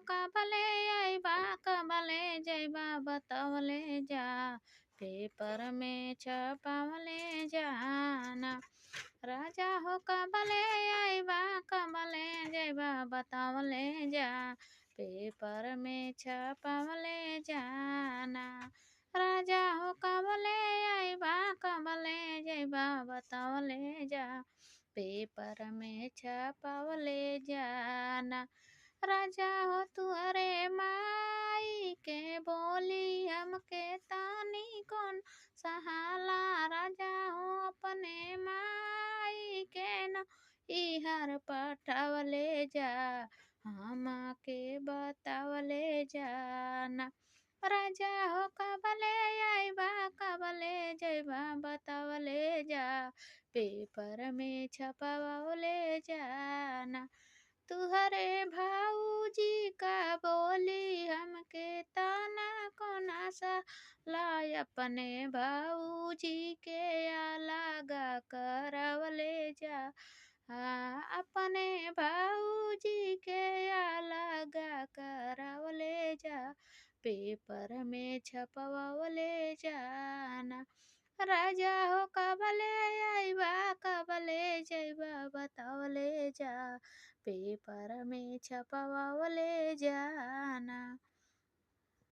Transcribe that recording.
कबले अइबा कबले जइबा बतवले जा पेपर में छपवले जाना। राजा हो कबले अइबा कबले जइबा बतवले जा पेपर में छपवले जाना। राजा हो कबले अइबा कबले जइबा बतवले जा पेपर में छपवले जाना। राजा हो तुअरे माई के बोली हमके तानी कौन सहाला। राजा हो अपने माई के न इहर पठवले जा हमके बतावले जाना। राजा हो कबले अइबा कबले जइबा बतावले जा पेपर में छपवले जाना। तुहरे भाऊजी का बोली हमके ताना कोना सा लाय अपने भाऊजी के अलगा करवले जा अपने भाऊजी के अलगा करवले जा पेपर में छपवले जाना। राजा हो कबले अइबा कबले जइबा बतवले जा पेपर में छपवले जाना।